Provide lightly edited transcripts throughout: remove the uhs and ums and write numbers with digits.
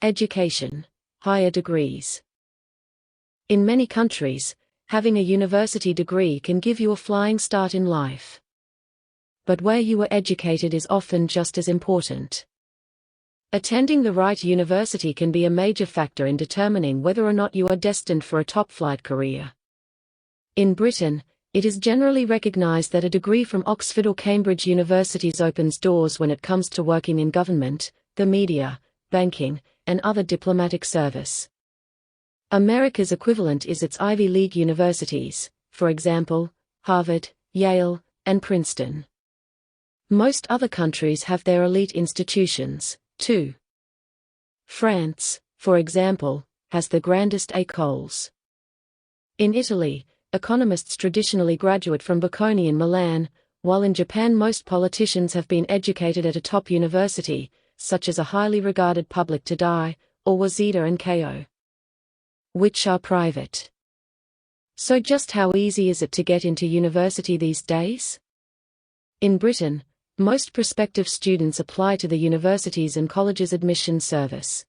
Education, higher degrees. In many countries, having a university degree can give you a flying start in life. But where you were educated is often just as important. Attending the right university can be a major factor in determining whether or not you are destined for a top-flight career. In Britain, it is generally recognized that a degree from Oxford or Cambridge universities opens doors when it comes to working in government, the media, banking, and other diplomatic service. America's equivalent is its Ivy League universities, for example, Harvard, Yale, and Princeton. Most other countries have their elite institutions, too. France, for example, has the grandest écoles. In Italy, economists traditionally graduate from Bocconi in Milan, while in Japan most politicians have been educated at a top university, such as a highly regarded public Tadai, or Waseda and Keio, which are private. So just how easy is it to get into university these days? In Britain, most prospective students apply to the universities and colleges admission service,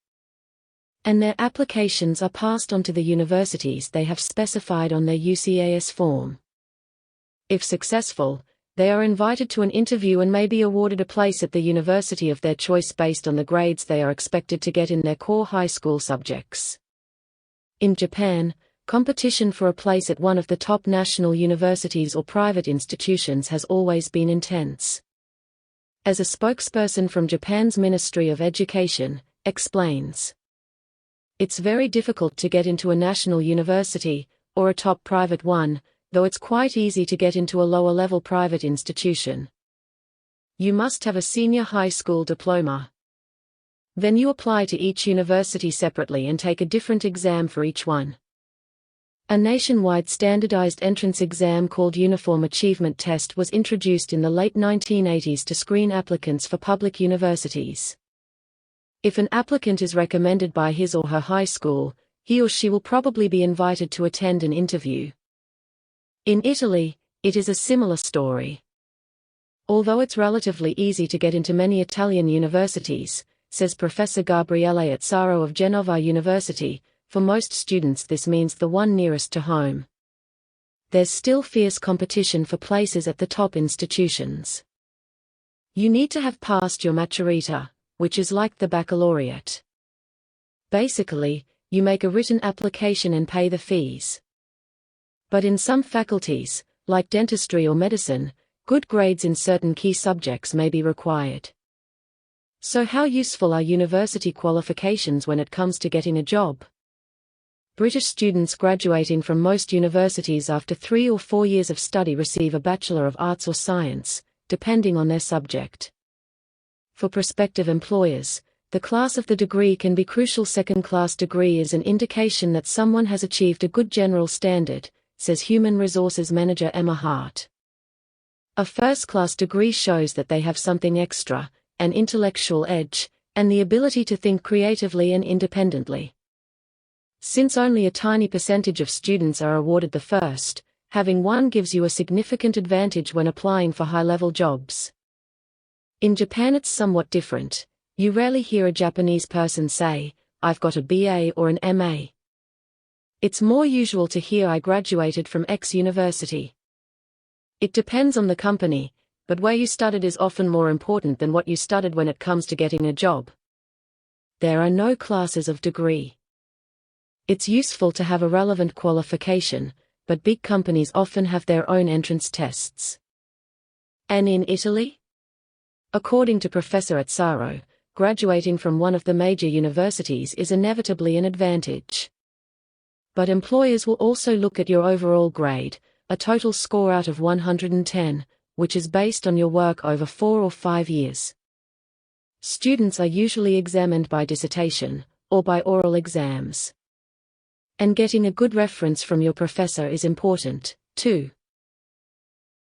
and their applications are passed on to the universities they have specified on their UCAS form. If successful, they are invited to an interview and may be awarded a place at the university of their choice based on the grades they are expected to get in their core high school subjects. In Japan, competition for a place at one of the top national universities or private institutions has always been intense. As a spokesperson from Japan's Ministry of Education explains, it's very difficult to get into a national university, or a top private one, though it's quite easy to get into a lower-level private institution. You must have a senior high school diploma. Then you apply to each university separately and take a different exam for each one. A nationwide standardized entrance exam called Uniform Achievement Test was introduced in the late 1980s to screen applicants for public universities. If an applicant is recommended by his or her high school, he or she will probably be invited to attend an interview. In Italy, it is a similar story. Although it's relatively easy to get into many Italian universities, says Professor Gabriele Azzaro of Genova University, for most students this means the one nearest to home. There's still fierce competition for places at the top institutions. You need to have passed your maturita, which is like the baccalaureate. Basically, you make a written application and pay the fees. But in some faculties, like dentistry or medicine, good grades in certain key subjects may be required. So how useful are university qualifications when it comes to getting a job? British students graduating from most universities after 3 or 4 years of study receive a Bachelor of Arts or Science, depending on their subject. For prospective employers, the class of the degree can be crucial. Second-class degree is an indication that someone has achieved a good general standard, says Human Resources Manager Emma Hart. A first-class degree shows that they have something extra, an intellectual edge, and the ability to think creatively and independently. Since only a tiny percentage of students are awarded the first, having one gives you a significant advantage when applying for high-level jobs. In Japan it's somewhat different. You rarely hear a Japanese person say, "I've got a BA or an MA." It's more usual to hear, "I graduated from X university." It depends on the company, but where you studied is often more important than what you studied when it comes to getting a job. There are no classes of degree. It's useful to have a relevant qualification, but big companies often have their own entrance tests. And in Italy? According to Professor Azzaro, graduating from one of the major universities is inevitably an advantage. But employers will also look at your overall grade, a total score out of 110, which is based on your work over 4 or 5 years. Students are usually examined by dissertation, or by oral exams. And getting a good reference from your professor is important, too.